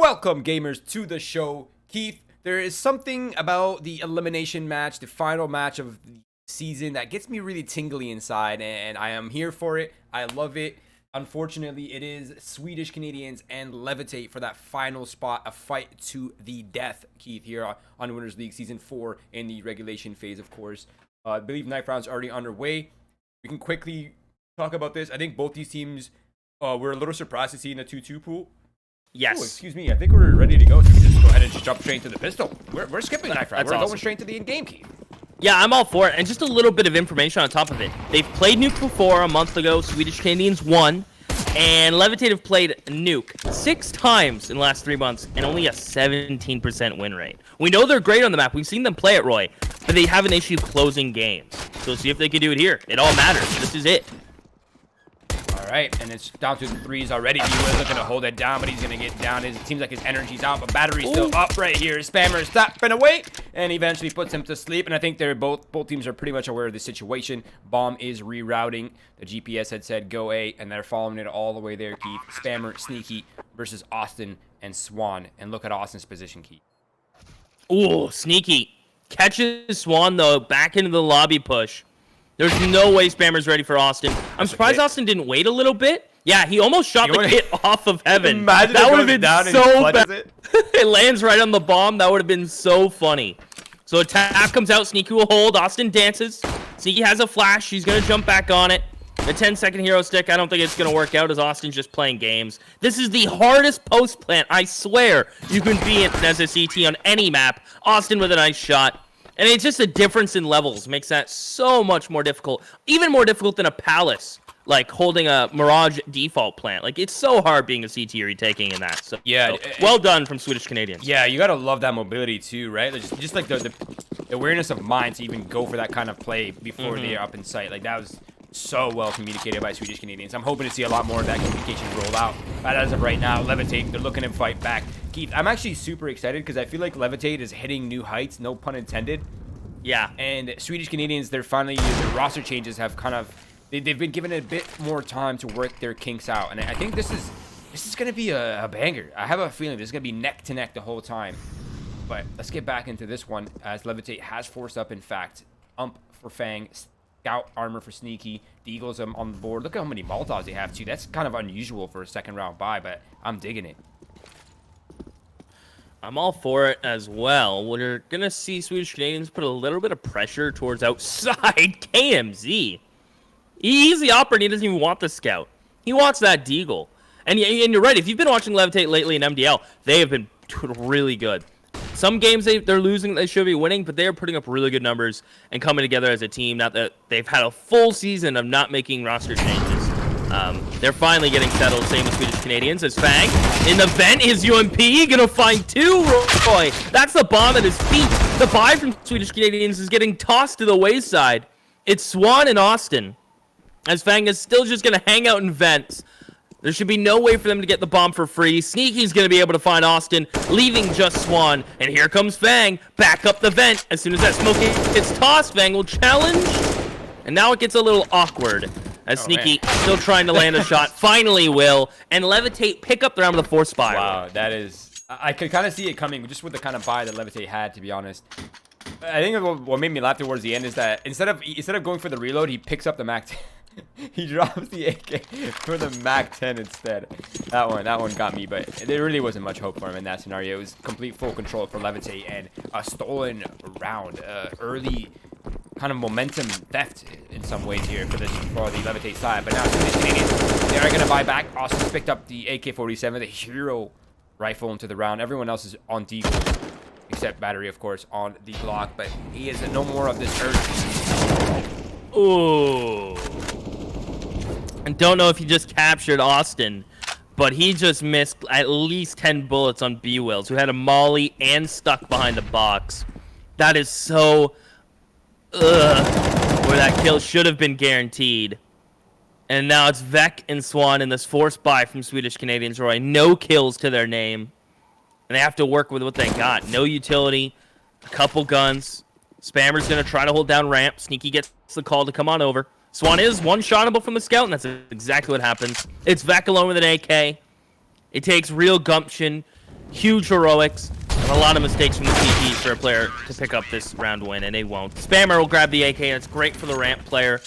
Welcome, gamers, to the show. Keith, there is something about the elimination match, the final match of the season, that gets me really tingly inside, and I am here for it. I love it. Unfortunately, it is Swedish Canadians and Levitate for that final spot, a fight to the death, Keith, here on Winners League Season 4 in the regulation phase, of course. I believe knife round's already underway. We can quickly talk about this. I think both these teams were a little surprised to see in the 2-2 pool. Yes. Oh, excuse me. I think we're ready to go. So we just go ahead and just jump straight to the pistol. We're skipping knife round. We're going straight to the in-game key. Yeah, I'm all for it. And just a little bit of information on top of it. They've played Nuke before a month ago. Swedish Canadians won. And Levitate have played Nuke 6 times in the last 3 months and only a 17% win rate. We know they're great on the map. We've seen them play it, Roy. But they have an issue closing games. So see if they can do it here. It all matters. This is it. All right, and it's down to the threes already. He was looking to hold it down, but he's going to get down. It seems like his energy's out, but battery's still up right here. Spammer is tapping away, and eventually puts him to sleep. And I think they're both teams are pretty much aware of the situation. Bomb is rerouting. The GPS had said go A, and they're following it all the way there, Keith. Spammer, Sneaky versus Austin and Swan. And look at Austin's position, Keith. Ooh, Sneaky. Catches Swan, though, back into the lobby push. There's no way Spammer's ready for Austin. I'm surprised Austin didn't wait a little bit. Yeah, he almost shot the kit off of heaven. Imagine that would have been so bad. It lands right on the bomb. That would have been so funny. So a tap comes out. Sneaky will hold. Austin dances. Sneaky has a flash. He's going to jump back on it. The 10-second hero stick, I don't think it's going to work out as Austin's just playing games. This is the hardest post plant, I swear, you can be in as a CT on any map. Austin with a nice shot. And it's just a difference in levels makes that so much more difficult. Even more difficult than a Palace, like holding a Mirage default plant. Like, it's so hard being a CT retaking in that. So, yeah, well done from Swedish Canadians. Yeah, you got to love that mobility too, right? Just like the awareness of mind to even go for that kind of play before they're up in sight. Like, that was so well communicated by Swedish Canadians. I'm hoping to see a lot more of that communication rolled out. But as of right now, Levitate, they're looking to fight back. Keith, I'm actually super excited because I feel like Levitate is hitting new heights, no pun intended. Yeah. And Swedish Canadians, they're finally, the roster changes have kind of, they've been given a bit more time to work their kinks out. And I think this is going to be a banger. I have a feeling this is going to be neck to neck the whole time. But let's get back into this one as Levitate has forced up, in fact, Ump for Fang, Scout armor for Sneaky, the Eagles on the board. Look at how many Molotovs they have too. That's kind of unusual for a second round bye, but I'm digging it. I'm all for it as well. We're going to see Swedish Canadians put a little bit of pressure towards outside KMZ. He's the operator. He doesn't even want the scout. He wants that deagle. And you're right. If you've been watching Levitate lately in MDL, they have been really good. Some games they're losing, they should be winning, but they're putting up really good numbers and coming together as a team. Now that they've had a full season of not making roster changes. They're finally getting settled, same as Swedish Canadians, as Fang. In the vent is UMP, gonna find 2, Roy. That's the bomb at his feet. The buy from Swedish Canadians is getting tossed to the wayside. It's Swan and Austin, as Fang is still just gonna hang out in vents. There should be no way for them to get the bomb for free. Sneaky's gonna be able to find Austin, leaving just Swan. And here comes Fang, back up the vent. As soon as that smoke gets tossed, Fang will challenge. And now it gets a little awkward. As Sneaky still trying to land a shot, finally will, and Levitate pick up the round with a 4th spy. Wow, that is... I could kind of see it coming just with the kind of buy that Levitate had, to be honest. I think what made me laugh towards the end is that instead of going for the reload, he picks up the Mac 10. He drops the AK for the Mac 10 instead. That one got me, but there really wasn't much hope for him in that scenario. It was complete full control for Levitate and a stolen round, early kind of momentum theft in some ways here for the Levitate side. But now Swedish Canadians, they are going to buy back. Austin's picked up the AK-47, the hero rifle into the round. Everyone else is on deagle, except Battery, of course, on the block. But he has no more of this urge. Ooh. And don't know if he just captured Austin, but he just missed at least 10 bullets on B-Wills, who had a molly and stuck behind a box. That is so... where that kill should have been guaranteed. And now it's Vec and Swan in this forced buy from Swedish Canadians, Roy. No kills to their name. And they have to work with what they got. No utility, a couple guns. Spammer's going to try to hold down ramp. Sneaky gets the call to come on over. Swan is one-shotable from the scout, and that's exactly what happens. It's Vec alone with an AK. It takes real gumption. Huge heroics and a lot of mistakes from the TPs for a player to pick up this round win, and they won't. Spammer will grab the AK, and it's great for the ramp player.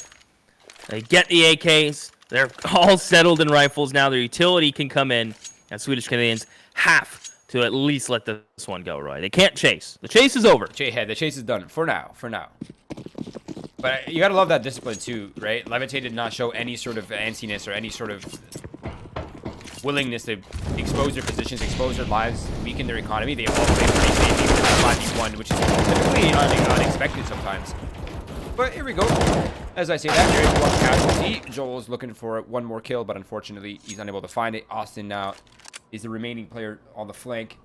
They get the AKs. They're all settled in rifles now. Their utility can come in, and Swedish Canadians have to at least let this one go, Roy. They can't chase. The chase is over. The chase is done for now. But you gotta love that discipline too, right? Levitate did not show any sort of antsiness or any sort of willingness to expose their positions, expose their lives, weaken their economy. They all played pretty safely for that 5v1, which is typically unexpected sometimes. But here we go. As I say that, there is one casualty. Joel's looking for one more kill, but unfortunately, he's unable to find it. Austin now is the remaining player on the flank.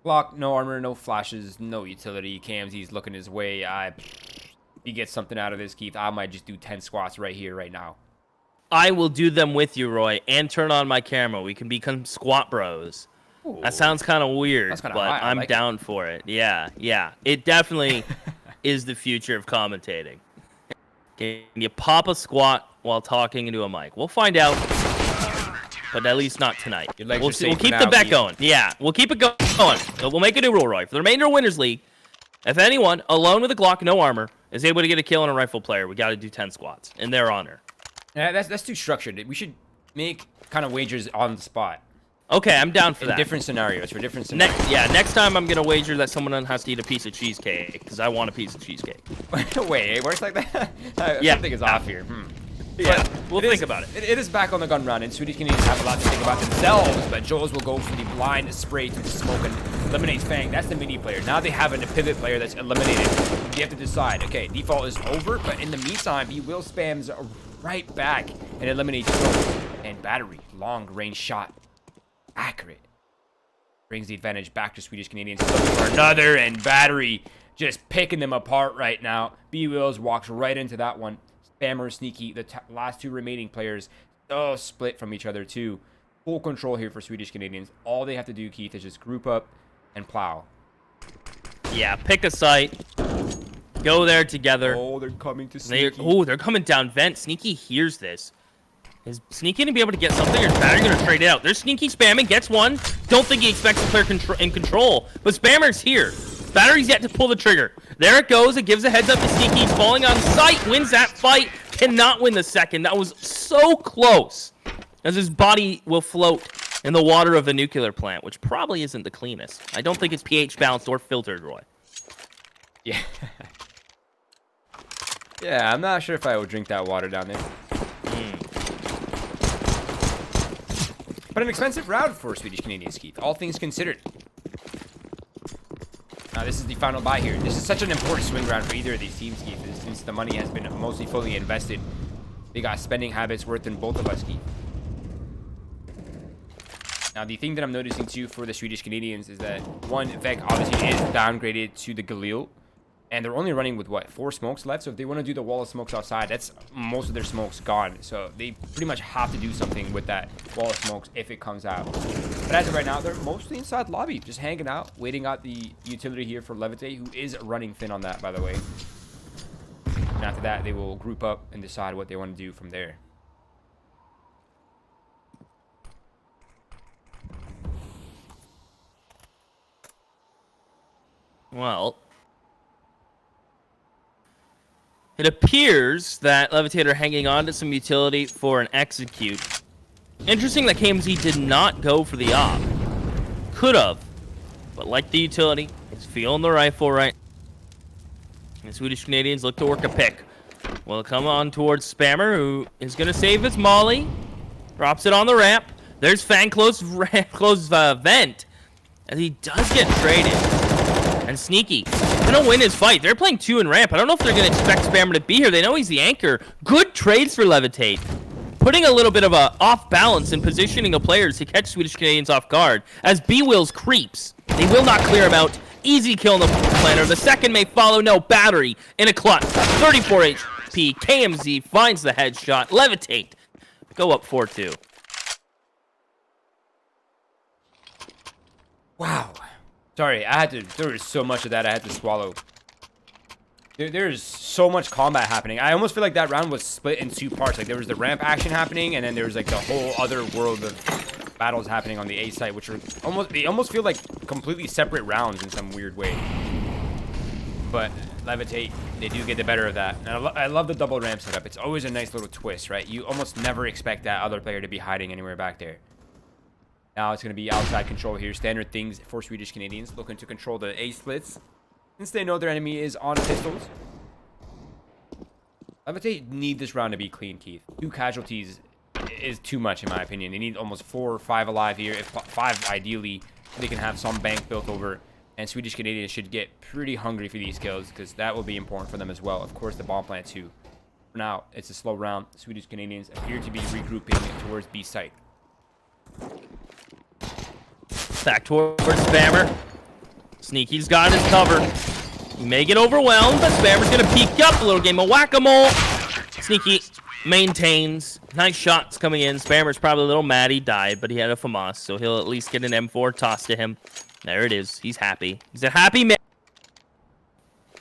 Block, no armor, no flashes, no utility. KMZ's looking his way. If he gets something out of this, Keith, I might just do 10 squats right here, right now. I will do them with you, Roy, and turn on my camera. We can become squat bros. Ooh, that sounds kind of weird, but high. I'm like down for it. Yeah. It definitely is the future of commentating. Can you pop a squat while talking into a mic? We'll find out, but at least not tonight. We'll keep the bet going. Yeah, we'll keep it going. We'll make a new rule, Roy. For the remainder of Winners League, if anyone, alone with a Glock, no armor, is able to get a kill on a rifle player, we got to do 10 squats in their honor. Yeah, that's too structured. We should make kind of wagers on the spot. Okay, I'm down for that. Different scenarios, for different scenarios. Next time I'm going to wager that someone has to eat a piece of cheesecake, because I want a piece of cheesecake. Wait, it works like that? Yeah. Something is off here. Yeah, we'll think about it. It is back on the gun run, and Swedish Canadians have a lot to think about themselves, but Joel's will go for the blind spray to the smoke and eliminate Fang. That's the mini player. Now they have a pivot player that's eliminated. You have to decide, okay, default is over, but in the meantime, he will spams right back and eliminates Joel. And battery, long range shot. Accurate. Brings the advantage back to Swedish Canadians. Looking for another, and battery just picking them apart right now. B-Wills walks right into that one. Spammer, Sneaky, the last two remaining players, so split from each other too. Full control here for Swedish Canadians. All they have to do, Keith, is just group up and plow. Yeah, pick a site. Go there together. Oh, they're coming to Sneaky. They're coming down vent. Sneaky hears this. Is Sneaky going to be able to get something, or is Battery going to trade it out? There's Sneaky spamming, gets one. Don't think he expects the player in control, but Spammer's here. Battery's yet to pull the trigger. There it goes. It gives a heads up to Sneaky. He's falling on sight. Wins that fight. Cannot win the second. That was so close, as his body will float in the water of the nuclear plant, which probably isn't the cleanest. I don't think it's pH balanced or filtered, Roy. Yeah. Yeah, I'm not sure if I would drink that water down there. But an expensive round for Swedish Canadians, Keith, all things considered. Now, this is the final buy here. This is such an important swing round for either of these teams, Keith, since the money has been mostly fully invested. They got spending habits worth in both of us, Keith. Now, the thing that I'm noticing, too, for the Swedish Canadians is that, one, Vec obviously is downgraded to the Galil. And they're only running with, what, 4 smokes left? So if they want to do the wall of smokes outside, that's most of their smokes gone. So they pretty much have to do something with that wall of smokes if it comes out. But as of right now, they're mostly inside lobby, just hanging out, waiting out the utility here for Levitate, who is running thin on that, by the way. And after that, they will group up and decide what they want to do from there. Well, it appears that Levitate are hanging on to some utility for an execute. Interesting that KMZ did not go for the op. Could have, but like the utility, he's feeling the rifle right. And Swedish Canadians look to work a pick. Will come on towards Spammer, who is going to save his molly. Drops it on the ramp. There's Fang close vent, and he does get traded. And Sneaky gonna win his fight. They're playing 2 in ramp. I don't know if they're gonna expect Spammer to be here. They know he's the anchor. Good trades for Levitate. Putting a little bit of a off balance in positioning of players to catch Swedish Canadians off guard. As B-Wills creeps, they will not clear him out. Easy kill in the planner. The second may follow. No, battery in a clutch. 34 HP. KMZ finds the headshot. Levitate go up 4-2. Wow. Sorry, there was so much of that I had to swallow. There's so much combat happening. I almost feel like that round was split in 2 parts. Like, there was the ramp action happening, and then there was, like, the whole other world of battles happening on the A site, which are they almost feel like completely separate rounds in some weird way. But Levitate, they do get the better of that. And I love the double ramp setup. It's always a nice little twist, right? You almost never expect that other player to be hiding anywhere back there. Now it's going to be outside control here. Standard things for Swedish Canadians, looking to control the A splits, since they know their enemy is on pistols. Levitate need this round to be clean, Keith. 2 casualties is too much, in my opinion. They need almost 4 or 5 alive here. If 5, ideally, they can have some bank built over. And Swedish Canadians should get pretty hungry for these kills, because that will be important for them as well. Of course, the bomb plant too. For now, it's a slow round. Swedish Canadians appear to be regrouping towards B site. Back towards Spammer. Sneaky's got his cover. He may get overwhelmed, but Spammer's gonna peek up. A little game of whack-a-mole. Sneaky maintains. Nice shots coming in. Spammer's probably a little mad he died, but he had a FAMAS, so he'll at least get an M4 tossed to him. There it is. He's happy. He's a happy man.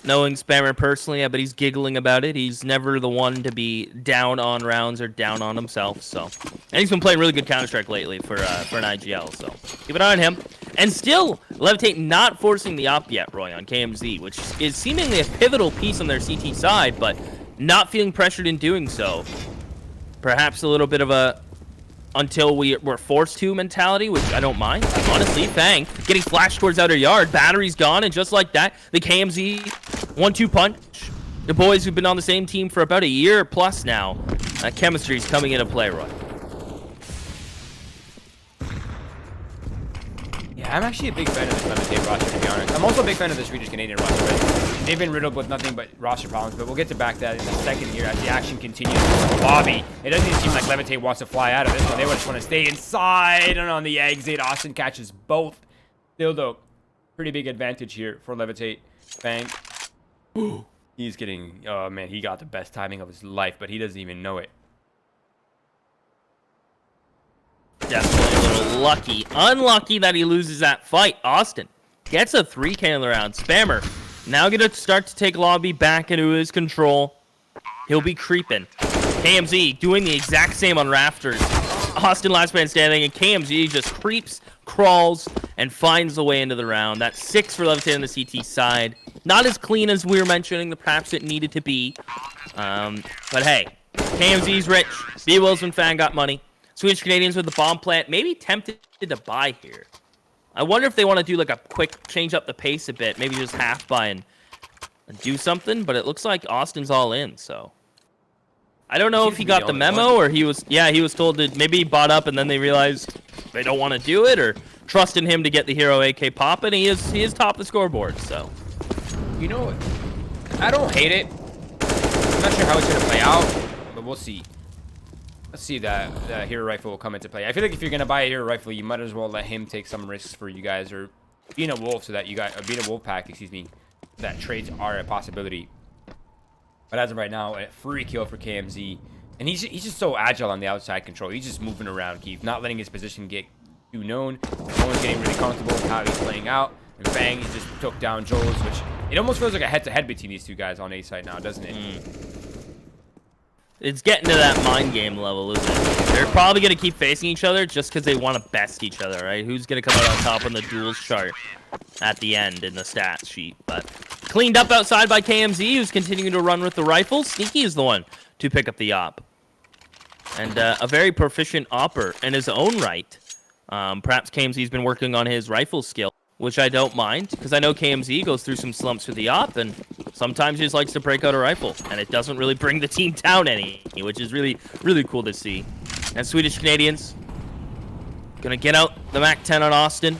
Knowing Spammer personally, yeah, but he's giggling about it. He's never the one to be down on rounds or down on himself. So, and he's been playing really good Counter-Strike lately for an IGL. So keep an eye on him. And still, Levitate not forcing the op yet, Roy, on KMZ, which is seemingly a pivotal piece on their CT side, but not feeling pressured in doing so. Perhaps a little bit of a until we're forced to mentality, which I don't mind. Honestly, Fang getting flashed towards outer yard. Battery's gone, and just like that, the KMZ 1-2 punch. The boys who've been on the same team for about a year plus now. Chemistry's coming into play, Roy. Yeah, I'm actually a big fan of this Levitate roster, to be honest. I'm also a big fan of the Swedish Canadian roster, but they've been riddled with nothing but roster problems. But we'll get to back that in a second here as the action continues. Bobby, it doesn't even seem like Levitate wants to fly out of this one. They just want to stay inside and on the exit. Austin catches both. Still, though, pretty big advantage here for Levitate. Bang. He's getting, oh man, he got the best timing of his life, but he doesn't even know it. Definitely a little lucky. Unlucky that he loses that fight. Austin gets a 3K in the round. Spammer now going to start to take lobby back into his control. He'll be creeping. KMZ doing the exact same on rafters. Austin last man standing, and KMZ just creeps, crawls, and finds the way into the round. That's 6 for Levitate on the CT side. Not as clean as we were mentioning, perhaps it needed to be. But hey, KMZ's rich. B. Wilson fan got money. Swedish Canadians with the bomb plant, maybe tempted to buy here. I wonder if they want to do like a quick change up the pace a bit, maybe just half buy and do something, but it looks like Austin's all in, so. I don't know if he got the memo or he was told to, maybe he bought up and then they realized they don't want to do it, or trust in him to get the hero AK pop, and he is top of the scoreboard, so. You know, I don't hate it. I'm not sure how it's going to play out, but we'll see. Let's see if that hero rifle will come into play. I feel like if you're gonna buy a hero rifle, you might as well let him take some risks for you guys, or being a wolf so that you guys, or being a wolf pack, excuse me, that trades are a possibility. But as of right now, a free kill for KMZ, and he's just so agile on the outside control. He's just moving around, Keith, not letting his position get too known. No one's getting really comfortable with how he's playing out. And Bang, he just took down Joel's, which it almost feels like a head-to-head between these two guys on A side now, doesn't it? It's getting to that mind game level, isn't it? They're probably going to keep facing each other just because they want to best each other, right? Who's going to come out on top on the duels chart at the end in the stats sheet. But cleaned up outside by KMZ, who's continuing to run with the rifle. Sneaky is the one to pick up the op. And a very proficient opper in his own right. Perhaps KMZ's been working on his rifle skill, which I don't mind, because I know KMZ goes through some slumps with the op, and sometimes he just likes to break out a rifle, and it doesn't really bring the team down any, which is really, really cool to see. And Swedish Canadians gonna get out the MAC-10 on Austin.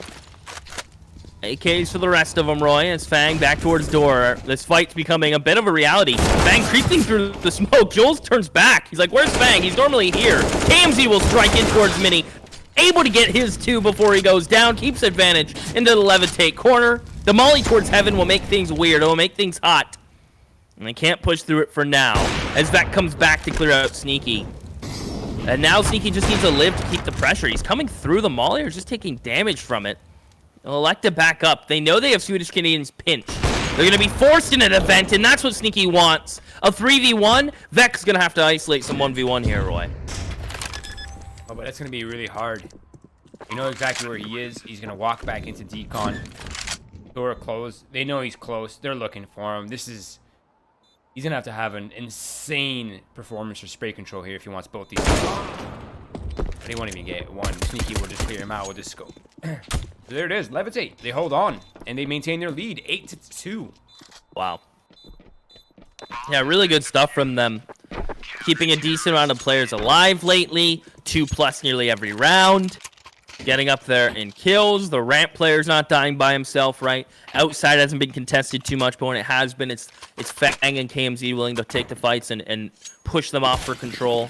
AKs for the rest of them, Roy, as Fang back towards door. This fight's becoming a bit of a reality. Fang creeping through the smoke. Jules turns back. He's like, where's Fang? He's normally here. KMZ will strike in towards Mini. Able to get his 2 before he goes down. Keeps advantage into the Levitate corner. The molly towards heaven will make things weird. It will make things hot. And they can't push through it for now, as that comes back to clear out Sneaky. And now Sneaky just needs to live to keep the pressure. He's coming through the molly or just taking damage from it. They'll elect to back up. They know they have Swedish Canadians pinched. They're going to be forced in an event, and that's what Sneaky wants. A 3v1. Vec's going to have to isolate some 1v1 here, Roy. Oh, but that's going to be really hard. You know exactly where he is. He's gonna walk back into decon. Door closed. They know he's close. They're looking for him. He's gonna have an insane performance for spray control here if he wants both these. But he won't even get one. Sneaky will just clear him out with his scope. So there it is. Levitate. They hold on and they maintain their lead, 8-2. Wow. Yeah, really good stuff from them. Keeping a decent amount of players alive lately. 2+ nearly every round. Getting up there in kills. The ramp player's not dying by himself, right? Outside hasn't been contested too much, but when it has been, it's Fang and KMZ willing to take the fights and push them off for control.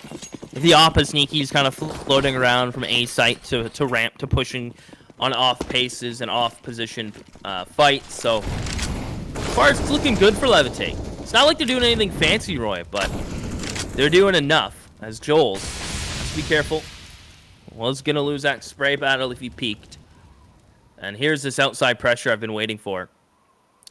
The Oppa Sneaky's kind of floating around from A site to ramp to pushing on off paces and off position fights. So far, it's looking good for Levitate. It's not like they're doing anything fancy, Roy, but they're doing enough. As Joel's, just be careful. Was gonna lose that spray battle if he peeked. And here's this outside pressure I've been waiting for.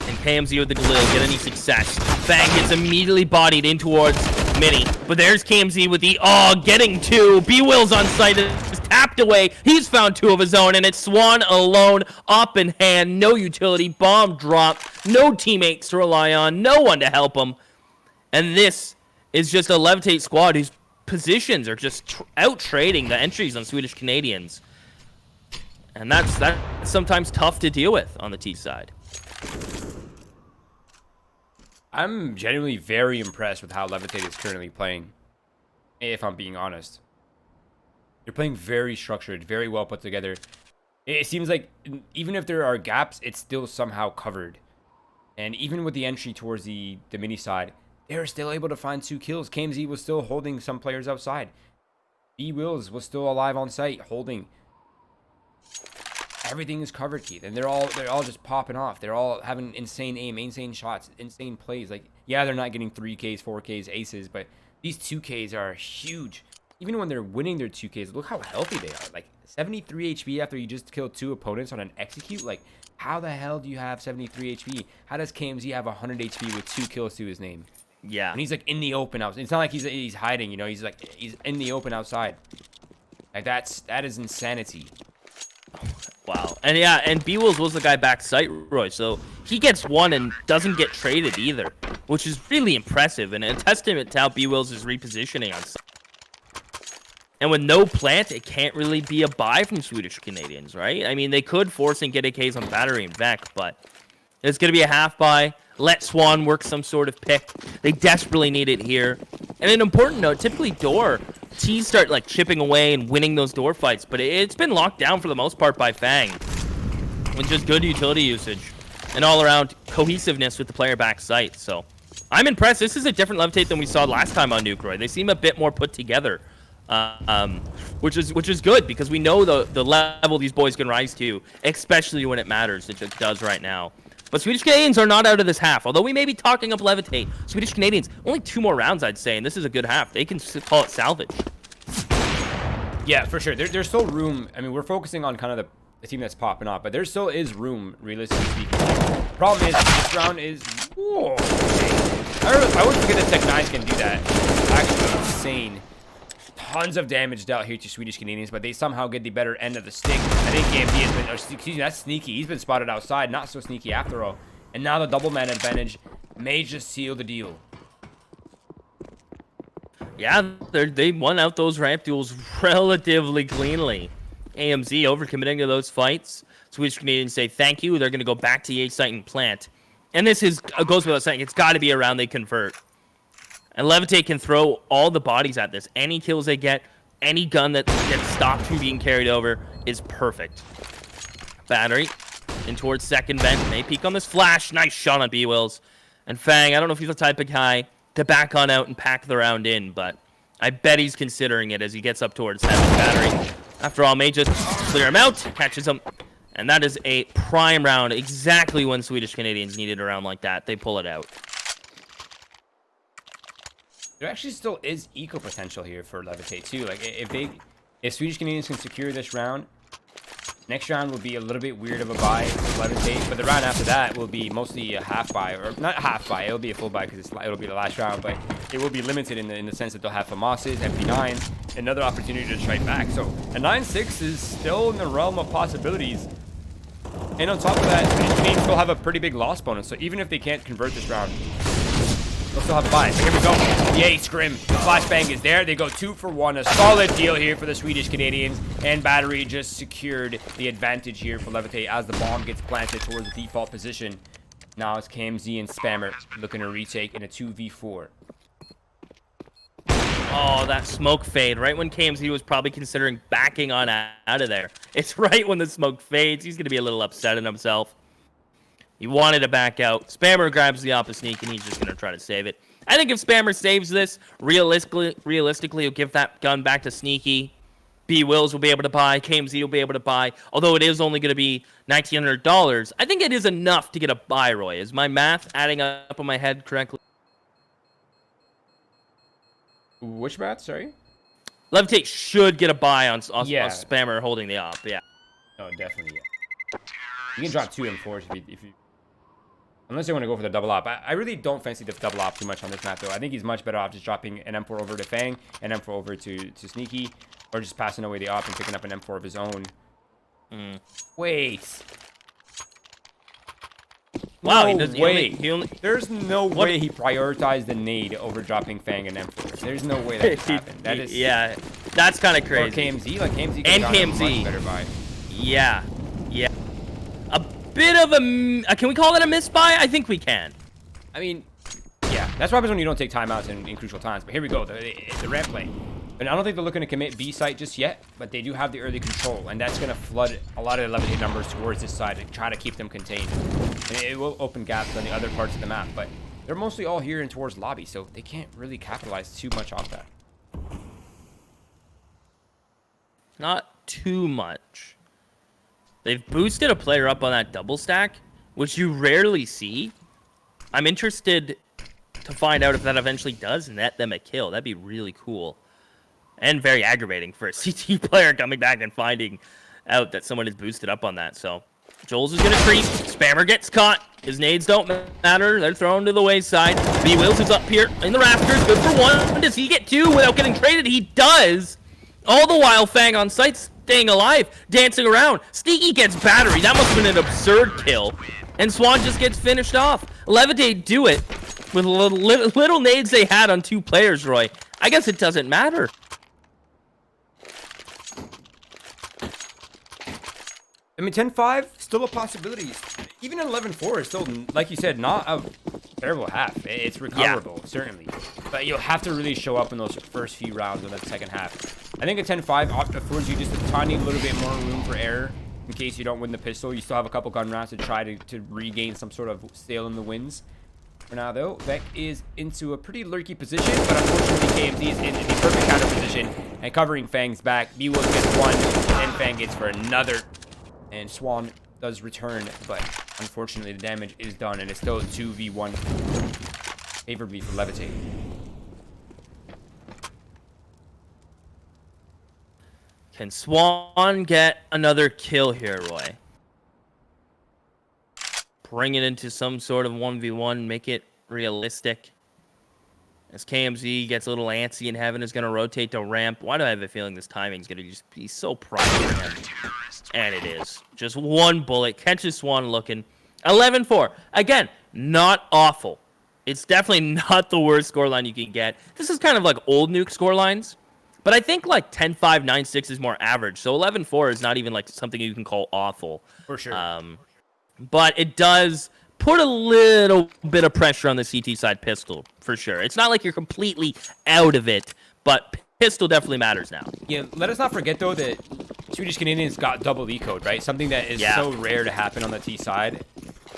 And KMZ with the Galil, get any success. Fang gets immediately bodied in towards Mini. But there's KMZ with the, getting two. B-Will's on site, is tapped away. He's found two of his own, and it's Swan alone, up in hand, no utility, bomb drop, no teammates to rely on, no one to help him. And this is just a Levitate squad whose positions are just out trading the entries on Swedish Canadians. And that's sometimes tough to deal with on the T side. I'm genuinely very impressed with how Levitate is currently playing, if I'm being honest. They're playing very structured, very well put together. It seems like even if there are gaps, it's still somehow covered. And even with the entry towards the mini side, they're still able to find 2 kills. KMZ was still holding some players outside. B-Wills was still alive on site, holding. Everything is covered, Keith, and they're all just popping off. They're all having insane aim, insane shots, insane plays. Like, yeah, they're not getting 3Ks, 4Ks, aces, but these 2Ks are huge. Even when they're winning their 2Ks, look how healthy they are. Like 73 HP after you just killed 2 opponents on an execute. Like, how the hell do you have 73 HP? How does KMZ have 100 HP with 2 kills to his name? Yeah. And he's like in the open outside. It's not like he's hiding, you know. He's in the open outside. Like that is insanity. Wow. And yeah, and B-Wills was the guy back site, Roy. So he gets one and doesn't get traded either, which is really impressive and a testament to how B-Wills is repositioning on site. And with no plant, it can't really be a buy from Swedish Canadians, right? I mean, they could force and get AKs on battery and Vec, but it's going to be a half buy. Let Swan work some sort of pick. They desperately need it here. And an important note, typically door, T's start like chipping away and winning those door fights, but it's been locked down for the most part by Fang. With just good utility usage and all around cohesiveness with the player back site. So I'm impressed. This is a different Levitate than we saw last time on Nuke, Roy. They seem a bit more put together. Which is good because we know the level these boys can rise to, especially when it matters. It just does right now. But Swedish Canadians are not out of this half. Although we may be talking up Levitate, Swedish Canadians, only 2 more rounds, I'd say, and this is a good half. They can call it salvage. Yeah, for sure. There's still room. I mean, we're focusing on kind of the team that's popping off, but there still is room, realistically speaking. Problem is, this round is... Whoa. I always forget that Tech9 can do that. It's actually insane. Tons of damage dealt here to Swedish Canadians, but they somehow get the better end of the stick. I think KMZ has been, or excuse me, that's sneaky. He's been spotted outside, not so sneaky after all. And now the double man advantage may just seal the deal. Yeah, they won out those ramp duels relatively cleanly. AMZ overcommitting to those fights. Swedish Canadians say thank you. They're going to go back to the site and plant. And this goes without saying, it's got to be a round they convert. And Levitate can throw all the bodies at this. Any kills they get, any gun that gets stopped from being carried over is perfect. Battery in towards second vent. They peek on this flash. Nice shot on B-Wills. And Fang, I don't know if he's the type of guy to back on out and pack the round in, but I bet he's considering it as he gets up towards heaven. Battery, after all, may just clear him out. Catches him. And that is a prime round. Exactly when Swedish Canadians needed a round like that. They pull it out. There actually still is eco potential here for Levitate too. Like if Swedish Canadians can secure this round, next round will be a little bit weird of a buy for Levitate, but the round after that will be mostly a half buy, or not half buy. It'll be a full buy because it'll be the last round, but it will be limited in the sense that they'll have FAMASs, MP9s, another opportunity to strike back. So a 9-6 is still in the realm of possibilities. And on top of that, Swedish Canadians still have a pretty big loss bonus. So even if they can't convert this round, they'll still have a buy. So here we go. The ace scrim. The flashbang is there. They go 2 for 1. A solid deal here for the Swedish Canadians. And Battery just secured the advantage here for Levitate as the bomb gets planted towards the default position. Now it's KMZ and Spammer looking to retake in a 2v4. Oh, that smoke fade. Right when KMZ was probably considering backing on out of there. It's right when the smoke fades. He's going to be a little upset in himself. He wanted to back out. Spammer grabs the opposite sneak, and he's just going to try to save it. I think if Spammer saves this, realistically, he'll give that gun back to Sneaky. B-Wills will be able to buy. KMZ will be able to buy. Although it is only going to be $1,900, I think it is enough to get a buy, Roy. Is my math adding up on my head correctly? Which math? Sorry? Levitate should get a buy on Yeah. Spammer holding the op. Yeah. No, definitely. Yeah. You can drop 2 M4s if you unless you want to go for the double op. I really don't fancy the double op too much on this map, though. I think he's much better off just dropping an M4 over to Fang, an M4 over to Sneaky, or just passing away the op and picking up an M4 of his own. Wait. Wow, No he does. way. He only There's no way he prioritized the nade over dropping Fang and M4. There's no way that could happen. That is yeah, that's kind of or crazy. KMZ, like KMZ And could've gotten a KMZ. much better buy. Yeah, yeah. A bit of a can we call that a miss buy? I think we can. I mean, yeah, that's what happens when you don't take timeouts in crucial times. But here we go, the ramp play. And I don't think they're looking to commit B site just yet, but they do have the early control, and that's going to flood a lot of the Levitate numbers towards this side and try to keep them contained. And it will open gaps on the other parts of the map, but they're mostly all here and towards lobby, so they can't really capitalize too much off that. Not too much. They've boosted a player up on that double stack, which you rarely see. I'm interested to find out if that eventually does net them a kill. That'd be really cool. And very aggravating for a CT player coming back and finding out that someone is boosted up on that. So Joel's is going to creep. Spammer gets caught. His nades don't matter. They're thrown to the wayside. B-Wills is up here in the rafters. Good for 1. Does he get 2 without getting traded? He does. All the while Fang on site staying alive, dancing around. Sneaky gets Battery. That must have been an absurd kill. And Swan just gets finished off. Levitate do it with little nades they had on 2 players, Roy. I guess it doesn't matter. I mean, 10-5, still a possibility. Even an 11-4 is still, like you said, not a terrible half. It's recoverable, certainly. But you'll have to really show up in those first few rounds of that second half. I think a 10-5 affords you just a tiny little bit more room for error in case you don't win the pistol. You still have a couple gun rounds to try to regain some sort of sail in the winds. For now, though, Beck is into a pretty lurky position, but unfortunately KMZ is in the perfect counter position and covering Fang's back. B-Wills gets 1, and Fang gets for another. And Swan does return, but unfortunately the damage is done, and it's still a 2v1 favorably for Levitate. Can Swan get another kill here, Roy? Bring it into some sort of 1v1, make it realistic. As KMZ gets a little antsy and Heaven is going to rotate to ramp. Why do I have a feeling this timing is going to just be so prime for him? And it is. Just 1 bullet. Catches Swan looking. 11-4. Again, not awful. It's definitely not the worst scoreline you can get. This is kind of like old nuke scorelines. But I think like 10-5, 9-6 is more average. So 11-4 is not even like something you can call awful. For sure. But it does put a little bit of pressure on the CT side pistol, for sure. It's not like you're completely out of it, but pistol definitely matters now. Yeah, let us not forget, though, that Swedish Canadians got double E code, right? Something that is so rare to happen on the T side.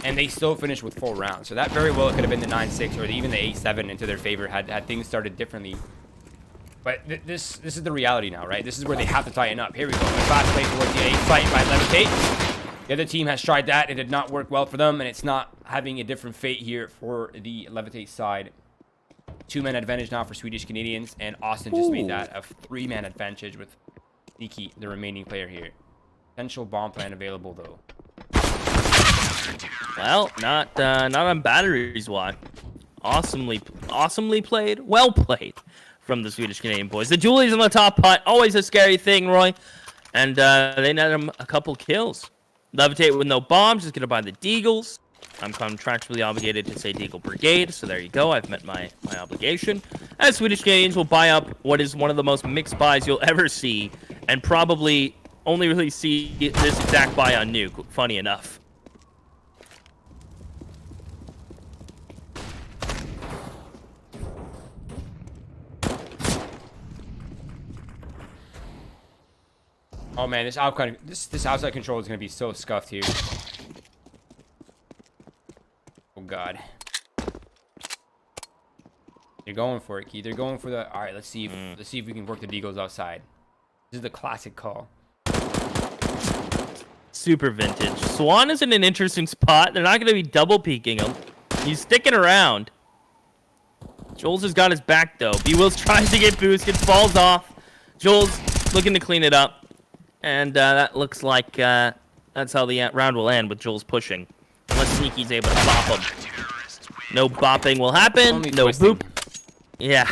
And they still finished with full rounds. So that very well could have been the 9-6 or even the 8-7 into their favor had things started differently. But this is the reality now, right? This is where they have to tighten up. Here we go. A fast play towards the A site by Levitate. The other team has tried that. It did not work well for them, and it's not having a different fate here for the Levitate side. 2-man advantage now for Swedish Canadians, and Austin just made that a 3-man advantage with Sneaky, the remaining player here. Potential bomb plan available, though. Well, not on Battery's watch. Awesomely played. Well played from the Swedish Canadian boys. The Julies on the top putt, always a scary thing, Roy. And they net him a couple kills. Levitate with no bombs is going to buy the Deagles. I'm contractually obligated to say Deagle Brigade, so there you go. I've met my obligation. And Swedish Canadians will buy up what is one of the most mixed buys you'll ever see, and probably only really see this exact buy on Nuke, funny enough. Oh man, this outside control is gonna be so scuffed here. Oh god. They're going for it, Keith. They're going for the. All right, let's see if we can work the Deagles outside. This is the classic call. Super vintage. Swan is in an interesting spot. They're not going to be double peeking him. He's sticking around. Jules has got his back though. B-Wills tries to get boosted, falls off. Jules looking to clean it up, and that looks like that's how the round will end with Jules pushing, unless Sneaky's able to bop him. No bopping will happen. Only no twisting. boop. Yeah,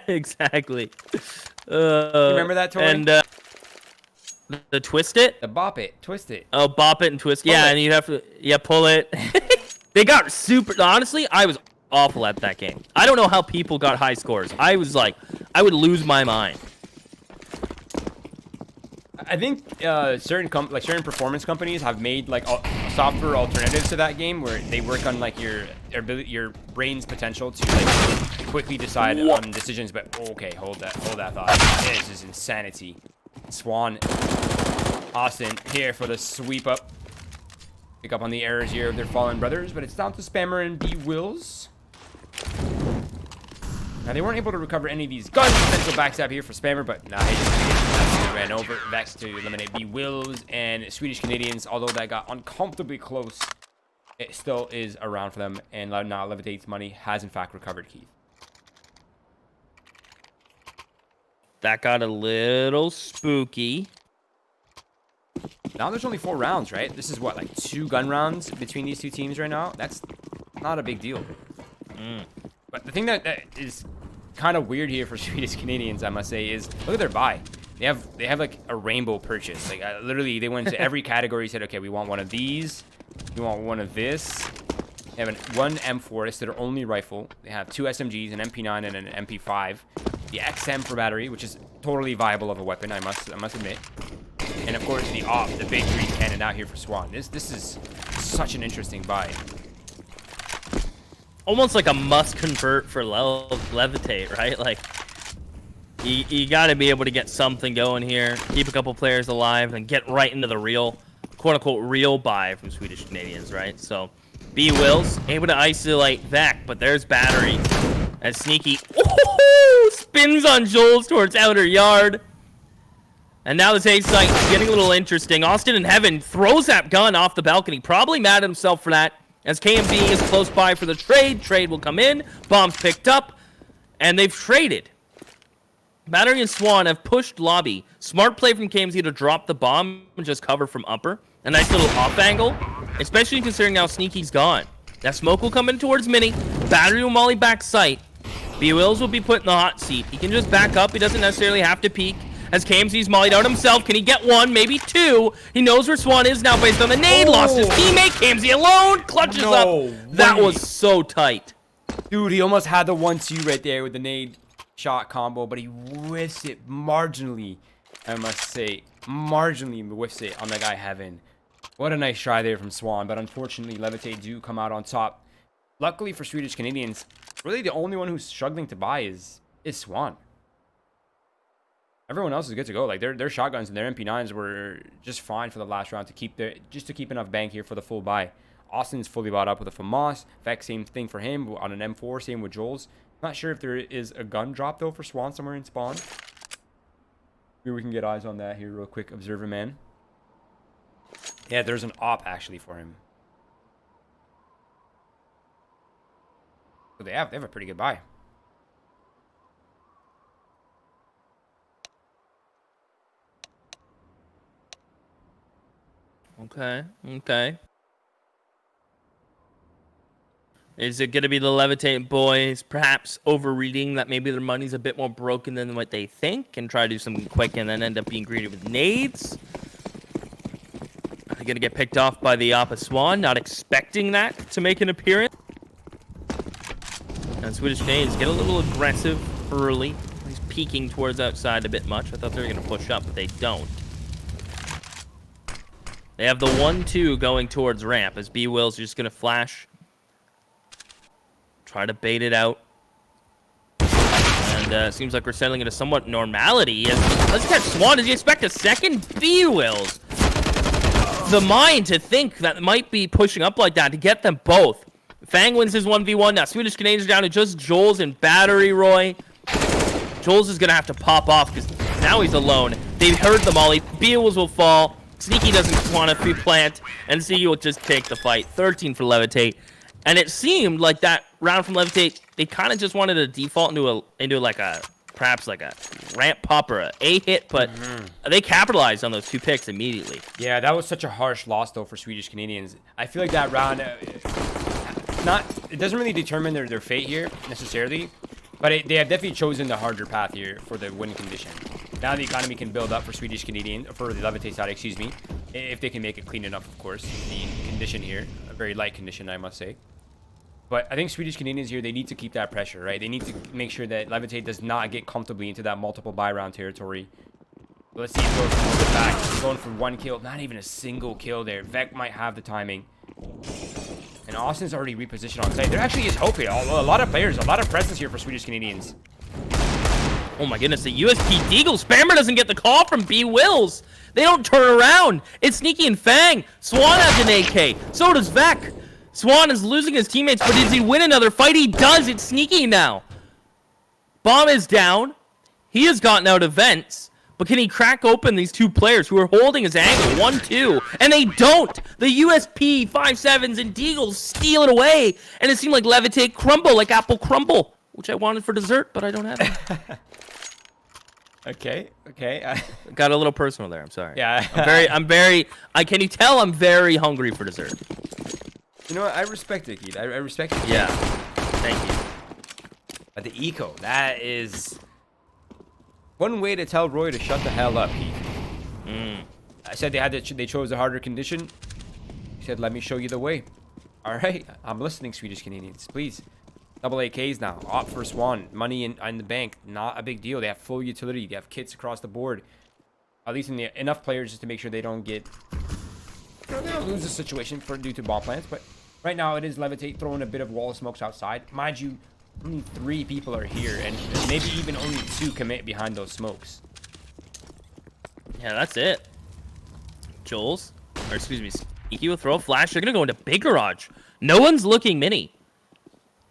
exactly. Remember that, Tori? And the twist it? The bop it, twist it. Oh, bop it and twist. Pull yeah, it. and you have to pull it. They got super. Honestly, I was awful at that game. I don't know how people got high scores. I was like, I would lose my mind. I think certain performance companies have made like software alternatives to that game where they work on like your brain's potential to like quickly decide on decisions. But okay, hold that thought. This is insanity. Swan, Austin here for the sweep up. Pick up on the errors here of their fallen brothers, but it's down to Spammer and B-Wills. Now they weren't able to recover any of these guns. Potential backstab here for Spammer, but nah, he just ran over. Vex to eliminate B-Wills and Swedish Canadians. Although that got uncomfortably close, it still is around for them. And now Levitate's money has in fact recovered, Keith. That got a little spooky. Now there's only 4 rounds, right? This is what, like 2 gun rounds between these two teams right now? That's not a big deal. But the thing that is kind of weird here for Swedish Canadians, I must say, is look at their buy. They have like a rainbow purchase. Like literally, they went to every category. Said, okay, we want one of these. We want one of this. They have one M4. It's their only rifle. They have 2 SMGs, an MP9 and an MP5. The XM for battery, which is totally viable of a weapon, I must admit. And of course, the AWP, the big green cannon out here for Swan. This is such an interesting buy. Almost like a must convert for Levitate, right? Like, you got to be able to get something going here, keep a couple players alive, and get right into the real, quote-unquote, real buy from Swedish Canadians, right? So, B-Wills, able to isolate Vec, but there's battery. And Sneaky, spins on Jules towards outer yard. And now the Seaside is getting a little interesting. Austin in heaven throws that gun off the balcony. Probably mad at himself for that. As KMZ is close by for the trade. Trade will come in. Bombs picked up. And they've traded. Battery and Swan have pushed lobby. Smart play from KMZ to drop the bomb and just cover from upper. A nice little off angle. Especially considering now Sneaky's gone. That smoke will come in towards Mini. Battery will molly back sight. B-Wills will be put in the hot seat. He can just back up. He doesn't necessarily have to peek. As KMZ's mollied out himself. Can he get 1? Maybe 2. He knows where Swan is now based on the nade. Lost his teammate. KMZ alone. Clutches up. That was so tight. Dude, he almost had the 1-2 right there with the nade shot combo, but he whiffs it marginally. I must say, marginally whiffs it on the guy Heaven. What a nice try there from Swan, but unfortunately, Levitate do come out on top. Luckily for Swedish Canadians, really the only one who's struggling to buy is Swan. Everyone else is good to go. Like their shotguns and their MP9s were just fine for the last round to keep enough bank here for the full buy. Austin's fully bought up with a FAMAS. Vex, same thing for him on an M4. Same with Joel's. Not sure if there is a gun drop though for Swan somewhere in spawn. Maybe we can get eyes on that here real quick. Observer man. Yeah, there's an AWP actually for him. So they have a pretty good buy. Okay. Is it going to be the Levitate boys perhaps overreading that maybe their money's a bit more broken than what they think and try to do something quick and then end up being greedy with nades? Are they going to get picked off by the Oppa Swan, not expecting that to make an appearance? And Swedish Canadians get a little aggressive early. He's peeking towards outside a bit much. I thought they were going to push up, but they don't. They have the 1-2 going towards ramp as B-Will's just going to flash. Try to bait it out. And seems like we're settling into somewhat normality. Let's catch Swan. Does he expect a second? B-Wills. The mind to think that might be pushing up like that to get them both. Fang wins his 1v1. Now Swedish Canadians are down to just Joel's and Battery Roy. Joel's is going to have to pop off because now he's alone. They've heard the molly. B-Wills will fall. Sneaky doesn't want to plant. And Sneaky will just take the fight. 13 for Levitate. And it seemed like that round from Levitate, they kind of just wanted to default into like a perhaps like a ramp pop or a hit, but they capitalized on those 2 picks immediately. Yeah, that was such a harsh loss though for Swedish Canadians. I feel like that round, it doesn't really determine their fate here necessarily, but they have definitely chosen the harder path here for the win condition. Now the economy can build up for Swedish Canadian, for the Levitate side, excuse me, if they can make it clean enough, of course. The condition here, a very light condition, I must say. But I think Swedish Canadians here, they need to keep that pressure, right? They need to make sure that Levitate does not get comfortably into that multiple buy round territory. Let's see if goes from the back. He's going for 1 kill, not even a single kill there. Vec might have the timing. And Austin's already repositioned on site. There actually is hope here. A lot of players, a lot of presence here for Swedish Canadians. Oh my goodness, the USP Deagle Spammer doesn't get the call from B-Wills. They don't turn around. It's Sneaky and Fang. Swan has an AK. So does Vec. Swan is losing his teammates, but does he win another fight? He does. It's Sneaky now. Bomb is down. He has gotten out of vents. But can he crack open these 2 players who are holding his angle? 1-2. And they don't. The USP 5-7s and Deagles steal it away. And it seemed like Levitate crumble, like apple crumble, which I wanted for dessert, but I don't have it. Okay. Got a little personal there. I'm sorry. Yeah. Can you tell I'm very hungry for dessert? You know what? I respect it, Keith. I respect it. Yeah. Thank you. But the eco, that is one way to tell Roy to shut the hell up, Keith. I said they chose a harder condition. He said, let me show you the way. All right. I'm listening, Swedish Canadians. Please. Double AKs now. Opt for Swan. Money in the bank. Not a big deal. They have full utility. They have kits across the board. At least enough players just to make sure they don't get... they don't lose the situation due to bomb plants, but right now it is Levitate throwing a bit of wall of smokes outside. Mind you, only 3 people are here, and maybe even only 2 commit behind those smokes. Yeah, that's it. Joel's, or excuse me, Sneaky will throw a flash. They're gonna go into big garage. No one's looking mini.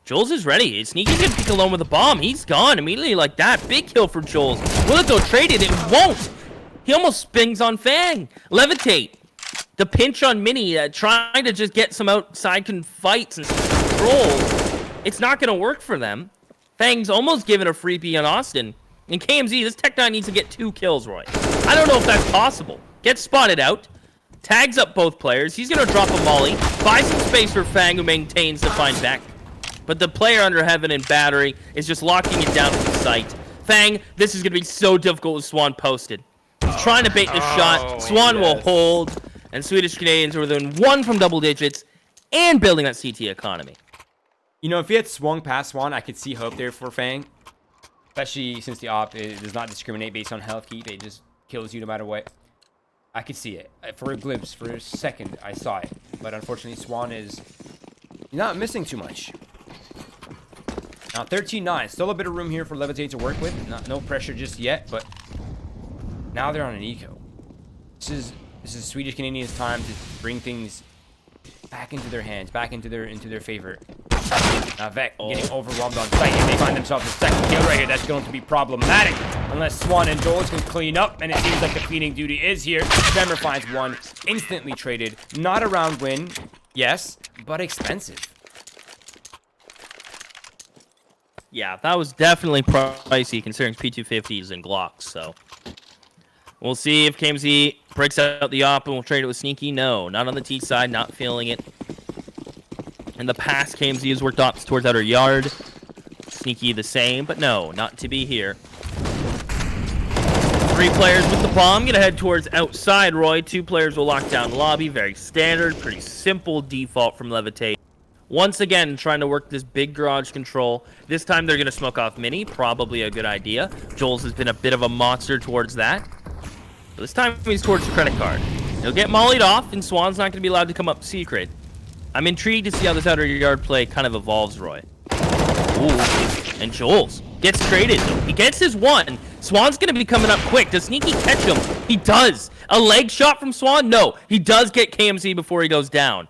Joel's is ready. Sneaky's gonna pick alone with a bomb. He's gone immediately like that. Big kill for Joel's. Will it go traded? It won't. He almost spins on Fang. Levitate. The pinch on Mini, trying to just get some outside fights and control. It's not going to work for them. Fang's almost given a freebie on Austin. In KMZ, this Tech9 needs to get 2 kills, Roy. I don't know if that's possible. Gets spotted out. Tags up both players. He's going to drop a molly. Buy some space for Fang, who maintains to find back. But the player under Heaven and Battery is just locking it down to the site. Fang, this is going to be so difficult with Swan posted. He's trying to bait the shot. Swan will hold. And Swedish Canadians are within 1 from double digits and building that CT economy. You know, if he had swung past Swan, I could see hope there for Fang. Especially since the op does not discriminate based on health key. It just kills you no matter what. I could see it. For a glimpse, for a second, I saw it. But unfortunately, Swan is not missing too much. Now, 13-9. Still a bit of room here for Levitate to work with. No pressure just yet, but now they're on an eco. This is Swedish Canadians' time to bring things back into their hands, back into their favor. Now Vec getting overwhelmed on site, and they find themselves a second kill right here. That's going to be problematic unless Swan and Joel can clean up, and it seems like the cleaning duty is here. Tremor finds 1, instantly traded. Not a round win, yes, but expensive. Yeah, that was definitely pricey considering P250s and Glocks, so... We'll see if KMZ breaks out the op and we'll trade it with Sneaky. No, not on the T side, not feeling it. In the past, KMZ has worked ops towards outer yard. Sneaky the same, but no, not to be here. 3 players with the bomb. Gonna head towards outside, Roy. 2 players will lock down lobby. Very standard, pretty simple default from Levitate. Once again, trying to work this big garage control. This time they're gonna smoke off Mini. Probably a good idea. Joel's has been a bit of a monster towards that. But this time he's towards the credit card. He'll get mollied off, and Swan's not gonna be allowed to come up secret. I'm intrigued to see how this outer yard play kind of evolves, Roy. Ooh, and Joel's gets traded. He gets his one. Swan's going to be coming up quick. Does Sneaky catch him? He does. A leg shot from Swan? No. He does get KMZ before he goes down.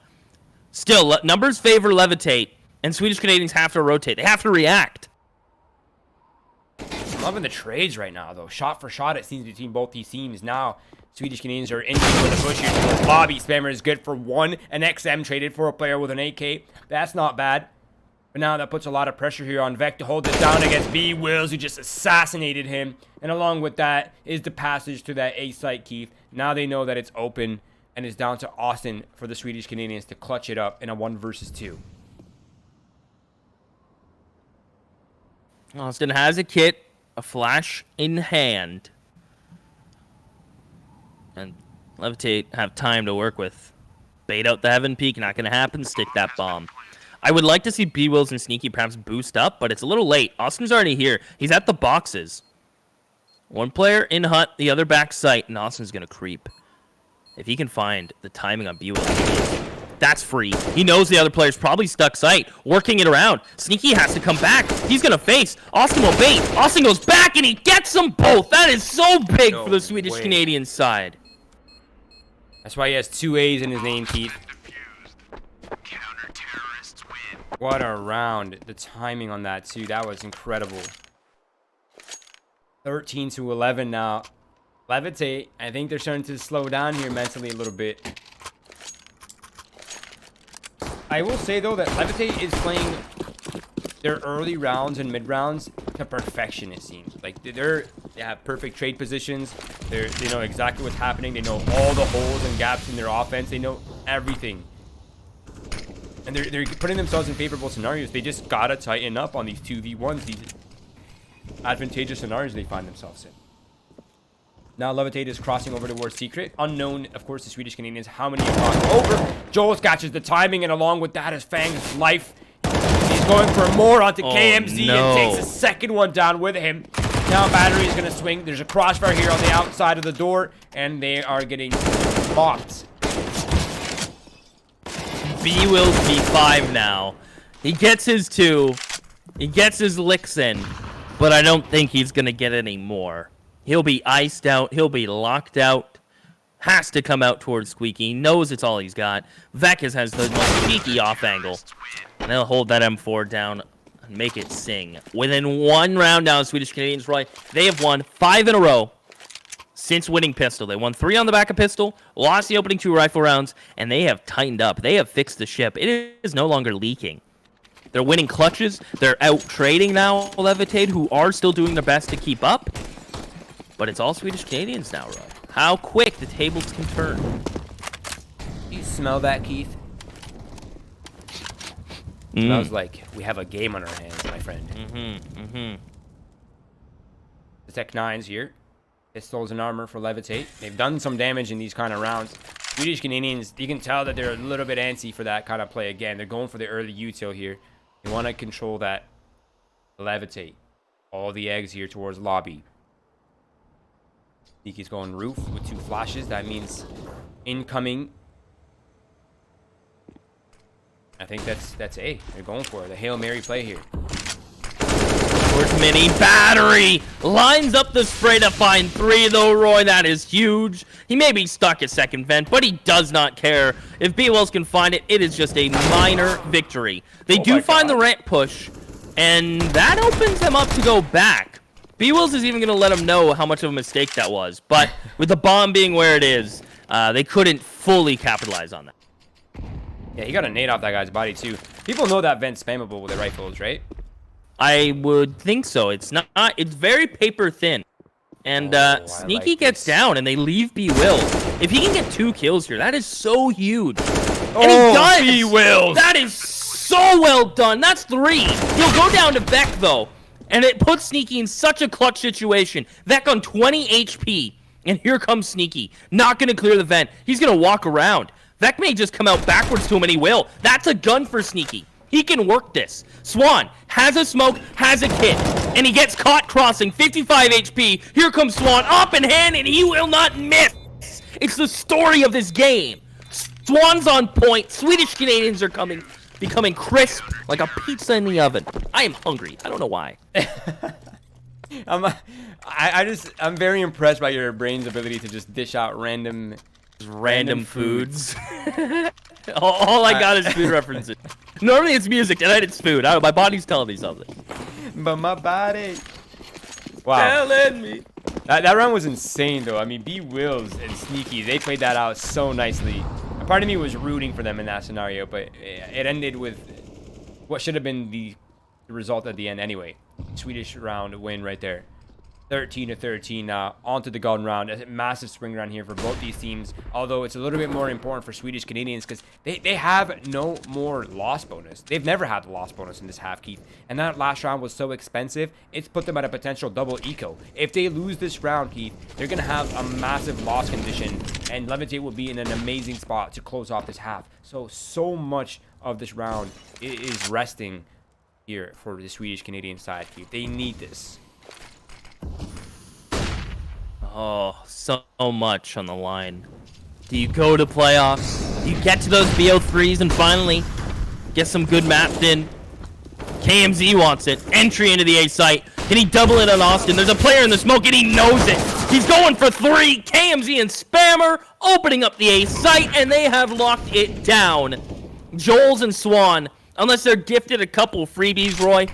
Still, numbers favor Levitate, and Swedish Canadians have to rotate. They have to react. I'm loving the trades right now, though. Shot for shot, it seems, between both these teams. Now, Swedish Canadians are in for the bush here. Bobby Spammer is good for 1. An XM traded for a player with an AK. That's not bad. But now that puts a lot of pressure here on Vec to hold this down against B. Wills, who just assassinated him. And along with that is the passage to that A site, Keith. Now they know that it's open, and it's down to Austin for the Swedish Canadians to clutch it up in a 1 versus 2. Austin has a kit, a flash in hand. And Levitate have time to work with. Bait out the heaven peak, not going to happen. Stick that bomb. I would like to see B-Wills and Sneaky perhaps boost up, but it's a little late. Austin's already here. He's at the boxes. 1 player in hut, the other back site, and Austin's going to creep. If he can find the timing on B-Wills, that's free. He knows the other player's probably stuck sight, working it around. Sneaky has to come back. He's going to face. Austin will bait. Austin goes back, and he gets them both. That is so big for the Swedish Canadian side. That's why he has 2 A's in his name, Keith. What a round. The timing on that, too. That was incredible. 13-11 now. Levitate, I think they're starting to slow down here mentally a little bit. I will say, though, that Levitate is playing their early rounds and mid rounds to perfection, it seems. Like, they have perfect trade positions. They know exactly what's happening. They know all the holes and gaps in their offense. They know everything. And they're putting themselves in favorable scenarios. They just gotta tighten up on these 2v1s, these advantageous scenarios they find themselves in. Now Levitate is crossing over towards Secret. Unknown, of course, the Swedish Canadians. How many are crossing over? Joel catches the timing, and along with that is Fang's life. He's going for more onto KMZ and takes a second one down with him. Now Battery is gonna swing. There's a crossfire here on the outside of the door, and they are getting mopped. B-Wills B5 now. He gets his 2. He gets his licks in. But I don't think he's going to get any more. He'll be iced out. He'll be locked out. Has to come out towards Squeaky. He knows it's all he's got. Vekis has the most cheeky off angle. And they'll hold that M4 down and make it sing. Within 1 round now, Swedish Canadians, Roy, they have won 5 in a row since winning pistol. They won 3 on the back of pistol, lost the opening 2 rifle rounds, and they have tightened up. They have fixed the ship. It is no longer leaking. They're winning clutches. They're out trading now, Levitate, who are still doing their best to keep up. But it's all Swedish Canadians now, Roy. How quick the tables can turn. You smell that, Keith? Smells like we have a game on our hands, my friend. The Tech 9's here. Pistols and armor for Levitate. They've done some damage in these kind of rounds. Swedish Canadians, you can tell that they're a little bit antsy for that kind of play again. They're going for the early util here. They want to control that Levitate. All the eggs here towards lobby. He's going roof with 2 flashes. That means incoming. I think that's A. They're going for it. The Hail Mary play here. Towards Mini. Battery lines up the spray to find 3, though, Roy. That is huge. He may be stuck at second vent, but he does not care. If B-Wells can find it, it is just a minor victory. They do find the ramp push, and that opens them up to go back. B-Wills is even going to let him know how much of a mistake that was. But with the bomb being where it is, they couldn't fully capitalize on that. Yeah, he got a nade off that guy's body, too. People know that vent's spammable with the rifles, right? I would think so. It's not. It's very paper thin. And Sneaky gets down, and they leave B-Wills. If he can get 2 kills here, that is so huge. And he does! B-Wills! That is So well done. That's 3. He'll go down to Vec, though. And it puts Sneaky in such a clutch situation. Vec on 20 HP. And here comes Sneaky. Not going to clear the vent. He's going to walk around. Vec may just come out backwards to him, and he will. That's a gun for Sneaky. He can work this. Swan has a smoke, has a kit. And he gets caught crossing. 55 HP. Here comes Swan. Up in hand, and he will not miss. It's the story of this game. Swan's on point. Swedish Canadians are becoming crisp like a pizza in the oven. I am hungry. I don't know why. I'm very impressed by your brain's ability to just dish out random foods. all I got is food references. Normally it's music, tonight it's food. My body's telling me something. But my body. Wow. Telling me. That round was insane, though. I mean, B Wills and Sneaky, they played that out so nicely. A part of me was rooting for them in that scenario, but it ended with what should have been the result at the end anyway. Swedish round win right there. 13-13 now. Onto the golden round. A massive spring round here for both these teams. Although it's a little bit more important for Swedish Canadians because they have no more loss bonus. They've never had the loss bonus in this half, Keith. And that last round was so expensive, it's put them at a potential double eco. If they lose this round, Keith, they're going to have a massive loss condition. And Levitate will be in an amazing spot to close off this half. So much of this round is resting here for the Swedish Canadian side, Keith. They need this. Oh, so much on the line. Do you go to playoffs? Do you get to those BO3s and finally get some good maps in? KMZ wants it. Entry into the A site. Can he double it on Austin? There's a player in the smoke and he knows it. He's going for 3. KMZ and Spammer opening up the A site and they have locked it down. Joels and Swan, unless they're gifted a couple freebies, Roy.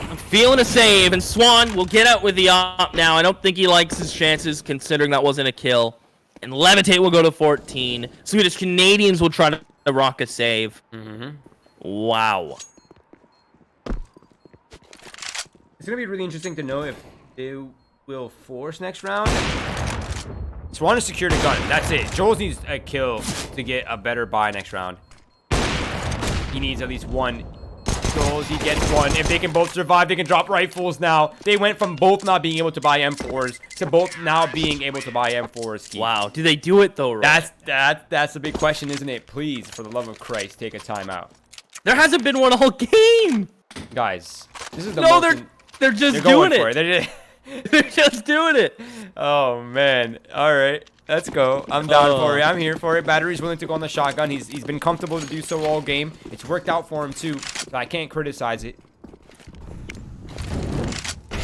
I'm feeling a save, and Swan will get out with the op now. I don't think he likes his chances, considering that wasn't a kill. And Levitate will go to 14. Swedish Canadians will try to rock a save. Wow. It's going to be really interesting to know if they will force next round. Swan has secured a gun. That's it. Joel needs a kill to get a better buy next round. He needs at least one. Joel, he gets one. If they can both survive, they can drop rifles now. They went from both not being able to buy M4s to both now being able to buy M4s. Keith. Wow. Do they do it, though, right? That's the big question, isn't it? Please, for the love of Christ, take a timeout. There hasn't been one all game. Guys, this is the no, most... they're just doing it. They're just doing it. Oh, man. All right. Let's go. I'm down for it. I'm here for it. Battery's willing to go on the shotgun. He's been comfortable to do so all game. It's worked out for him too, so I can't criticize it.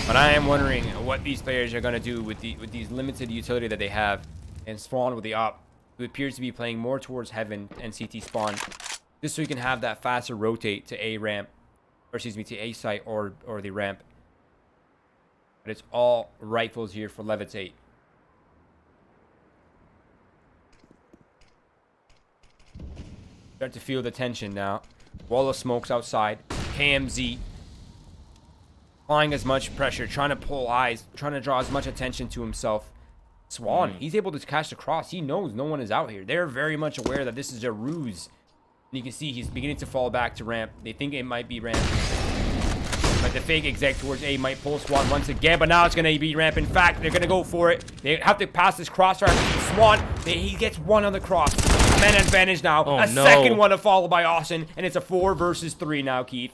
But I am wondering what these players are gonna do with these limited utility that they have. And Swan with the op, who appears to be playing more towards Heaven and CT spawn, just so he can have that faster rotate to A ramp, or excuse me, to A site or the ramp. But it's all rifles here for Levitate. Start to feel the tension now. Wall of smokes outside. KMZ applying as much pressure, trying to pull eyes, trying to draw as much attention to himself. Swan, he's able to catch the cross. He knows no one is out here. They're very much aware that this is a ruse. And you can see he's beginning to fall back to ramp. They think it might be ramp. But the fake exec towards A might pull Swan once again, but now it's going to be ramp. In fact, they're going to go for it. They have to pass this crossfire. Swan, he gets one on the cross. Man advantage now. Second one to follow by Austin, and it's a 4 versus 3 now, Keith.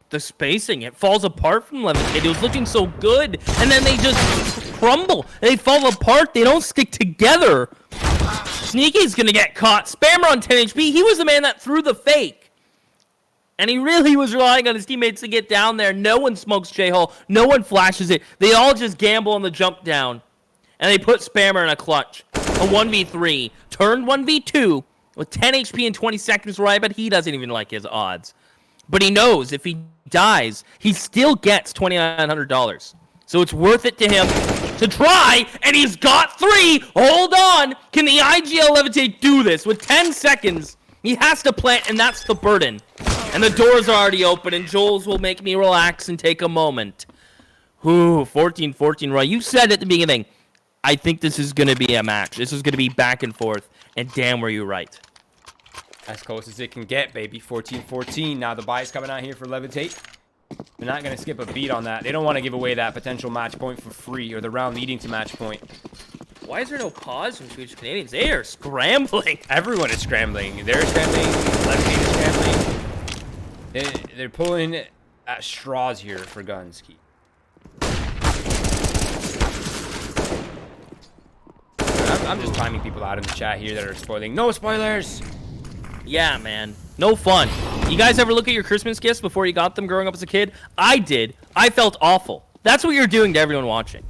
The spacing, it falls apart from Levitate. It was looking so good, and then they just crumble. They fall apart. They don't stick together. Sneaky's going to get caught. Spammer on 10 HP. He was the man that threw the fake. And he really was relying on his teammates to get down there. No one smokes J-hole. No one flashes it. They all just gamble on the jump down. And they put Spammer in a clutch. A 1v3. Turned 1v2 with 10 HP and 20 seconds, right? But he doesn't even like his odds. But he knows if he dies, he still gets $2,900. So it's worth it to him to try. And he's got 3. Hold on. Can the IGL Levitate do this? With 10 seconds, he has to plant, and that's the burden. And the doors are already open, and Joel's will make me relax and take a moment. Ooh, 14-14, Roy. You said at the beginning, I think this is going to be a match. This is going to be back and forth, and damn were you right. As close as it can get, baby. 14-14. Now the buy's coming out here for Levitate. They're not going to skip a beat on that. They don't want to give away that potential match point for free, or the round leading to match point. Why is there no pause from Swedish Canadians? They are scrambling. Everyone is scrambling. They're scrambling. Levitate is scrambling. They're pulling at straws here for guns, Keith. I'm just timing people out in the chat here that are spoiling. No spoilers! Yeah, man. No fun. You guys ever look at your Christmas gifts before you got them growing up as a kid? I did. I felt awful. That's what you're doing to everyone watching.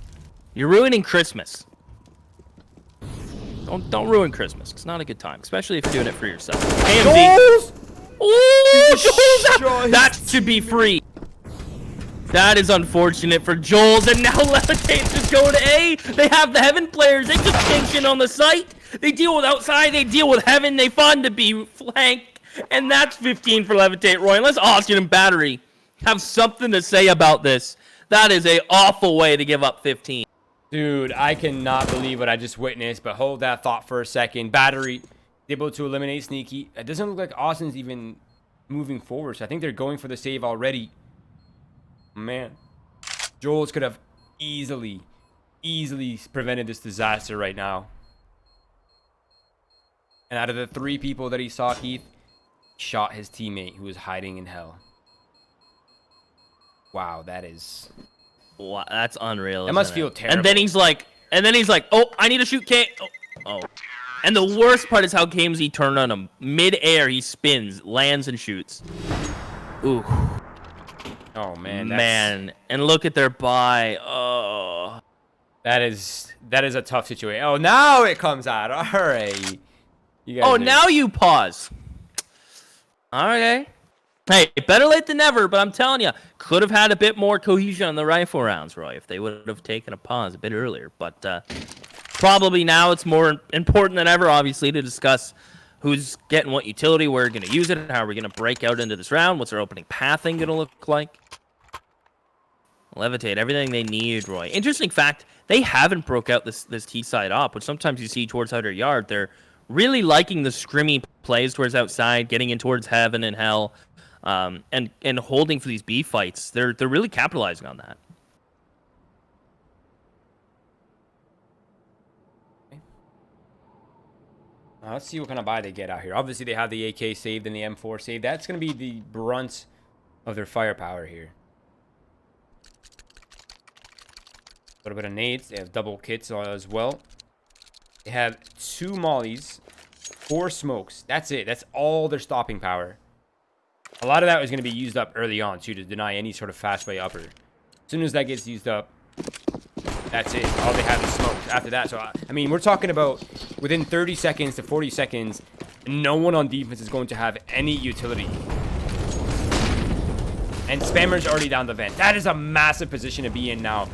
You're ruining Christmas. Don't ruin Christmas. It's not a good time, especially if you're doing it for yourself. Goals! Ooh, Joel's that should be free. That is unfortunate for Joel's, and now Levitate's just going to A. They have the Heaven players. They just tension on the site. They deal with outside. They deal with Heaven. They fund to be flank. And that's 15 for Levitate, Roy. Unless Austin and Battery have something to say about this, that is a awful way to give up 15. Dude, I cannot believe what I just witnessed, but hold that thought for a second. Battery able to eliminate Sneaky. It doesn't look like Austin's even moving forward, so I think they're going for the save already. Man, Joel's could have easily prevented this disaster right now. And out of the 3 people that he saw, Keith shot his teammate who was hiding in hell. Wow, that is... Wow, that's unreal. That must feel terrible. And then he's like, oh, I need to shoot K. Oh. And the worst part is how KMZ turned on him. Mid-air, he spins, lands, and shoots. Ooh. Oh, man. Man, and look at their buy. Oh. That is a tough situation. Oh, now it comes out. All right. Now you pause. Okay. Hey, better late than never, but I'm telling you, could have had a bit more cohesion on the rifle rounds, Roy, if they would have taken a pause a bit earlier. But probably now it's more important than ever, obviously, to discuss who's getting what utility, where we're going to use it, how are we going to break out into this round, what's our opening pathing going to look like. Levitate, everything they need, Roy. Interesting fact, they haven't broke out this T-side op, which sometimes you see towards outer yard. They're really liking the scrimmy plays towards outside, getting in towards Heaven and Hell, and holding for these B fights. They're really capitalizing on that. Let's see what kind of buy they get out here. Obviously, they have the AK saved and the M4 saved. That's going to be the brunt of their firepower here. A little bit of nades. They have double kits as well. They have 2 mollies, 4 smokes. That's it. That's all their stopping power. A lot of that was going to be used up early on, too, to deny any sort of fast way upper. As soon as that gets used up, that's it. All they have is smokes after that. So, I mean, we're talking about within 30 seconds to 40 seconds, no one on defense is going to have any utility. And Spammer's already down the vent. That is a massive position to be in now.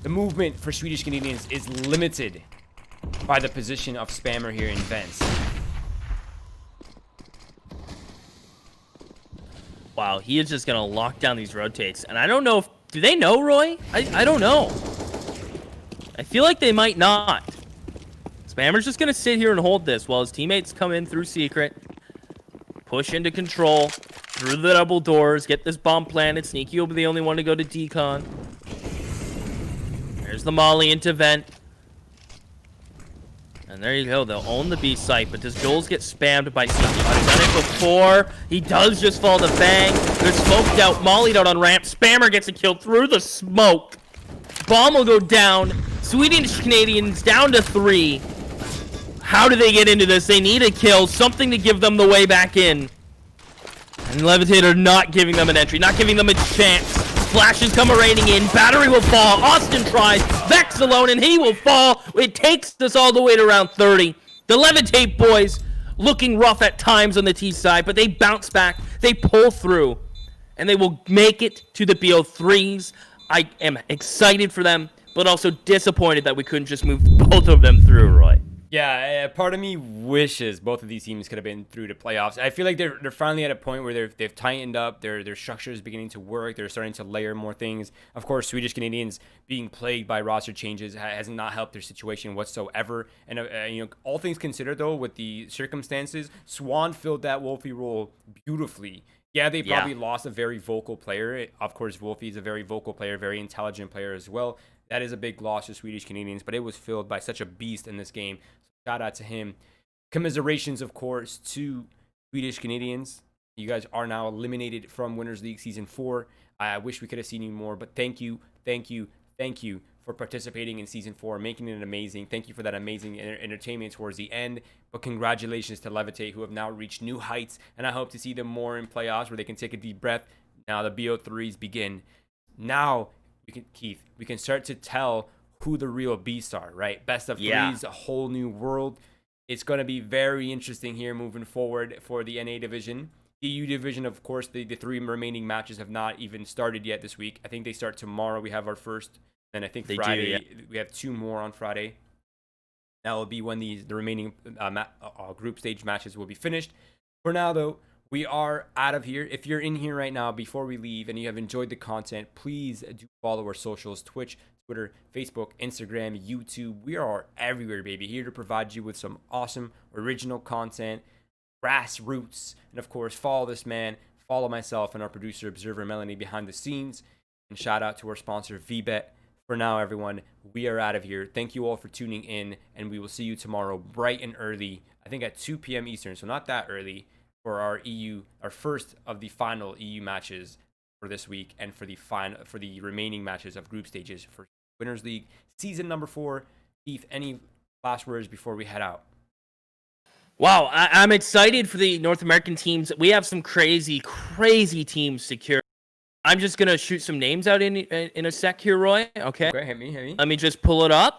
The movement for Swedish Canadians is limited by the position of Spammer here in vents. Wow, he is just going to lock down these rotates. And I don't know if... Do they know, Roy? I don't know. I feel like they might not. Spammer's just going to sit here and hold this while his teammates come in through secret. Push into control. Through the double doors. Get this bomb planted. Sneaky will be the only one to go to decon. There's the molly into vent. And there you go. They'll own the B site. But does Joel's get spammed by Sneaky? He's done it before. He does just fall to bang. They're smoked out. Mollied out on ramp. Spammer gets a kill through the smoke. Bomb will go down. Swedish Canadians down to 3. How do they get into this? They need a kill. Something to give them the way back in. And Levitate are not giving them an entry. Not giving them a chance. Flashes come raining in. Battery will fall. Austin tries. Vex alone, and he will fall. It takes us all the way to round 30. The Levitate boys looking rough at times on the T side, but they bounce back. They pull through, and they will make it to the BO3s. I am excited for them, but also disappointed that we couldn't just move both of them through, Roy. Yeah, part of me wishes both of these teams could have been through to playoffs. I feel like they're finally at a point where they've tightened up. Their structure is beginning to work. They're starting to layer more things. Of course, Swedish Canadians being plagued by roster changes has not helped their situation whatsoever. And all things considered, though, with the circumstances, Swan filled that Wolfie role beautifully. Yeah, they probably lost a very vocal player. Of course, Wolfie is a very vocal player, very intelligent player as well. That is a big loss to Swedish Canadians, but it was filled by such a beast in this game. So shout out to him. Commiserations, of course, to Swedish Canadians. You guys are now eliminated from Winners League Season 4. I wish we could have seen you more, but thank you for participating in Season 4, making it amazing. Thank you for that amazing entertainment towards the end. But congratulations to Levitate, who have now reached new heights, and I hope to see them more in playoffs where they can take a deep breath. Now the BO3s begin. Now, we can start to tell who the real beasts are, right? Best of threes, a whole new world. It's going to be very interesting here moving forward for the NA division. The EU division, of course, the 3 remaining matches have not even started yet this week. I think they start tomorrow. We have our first. Then I think Friday, we have 2 more on Friday. That will be when the remaining group stage matches will be finished. For now, though, we are out of here. If you're in here right now, before we leave, and you have enjoyed the content, please do follow our socials: Twitch, Twitter, Facebook, Instagram, YouTube. We are everywhere, baby. Here to provide you with some awesome original content, grassroots, and of course, follow this man, follow myself, and our producer, Observer Melanie, behind the scenes. And shout out to our sponsor, VBet. For now, everyone, we are out of here. Thank you all for tuning in, and we will see you tomorrow bright and early, I think at 2 p.m. Eastern, so not that early, for our first of the final EU matches for this week, and for the remaining matches of group stages for Winners League Season number 4. Keith, any last words before we head out? Wow, I'm excited for the North American teams. We have some crazy teams secured. I'm just going to shoot some names out in a sec here, Roy. Okay, hit me. Let me just pull it up.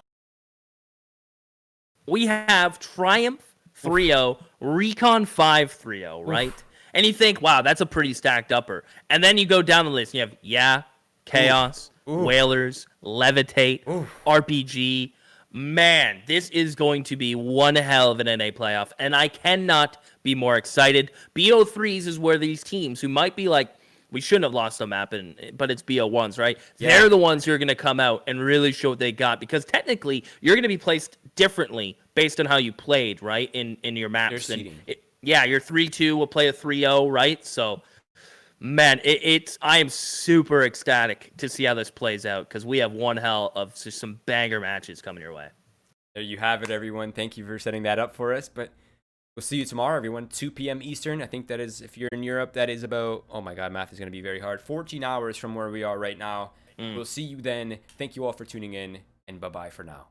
We have Triumph 3-0, Recon 5-3-0, right? Oof. And you think, wow, that's a pretty stacked upper. And then you go down the list. You have, Chaos, Whalers, Levitate, RPG. Man, this is going to be one hell of an NA playoff. And I cannot be more excited. BO3s is where these teams who might be like, we shouldn't have lost the map, but it's BO1s, right? Yeah. They're the ones who are going to come out and really show what they got, because technically you're going to be placed differently based on how you played, right, in your maps. Your 3-2 will play a 3-0, right? So, man, I am super ecstatic to see how this plays out, because we have one hell of just some banger matches coming your way. There you have it, everyone. Thank you for setting that up for us, but we'll see you tomorrow, everyone. 2 p.m. Eastern. I think that is, if you're in Europe, that is about, oh my God, math is going to be very hard. 14 hours from where we are right now. We'll see you then. Thank you all for tuning in, and bye-bye for now.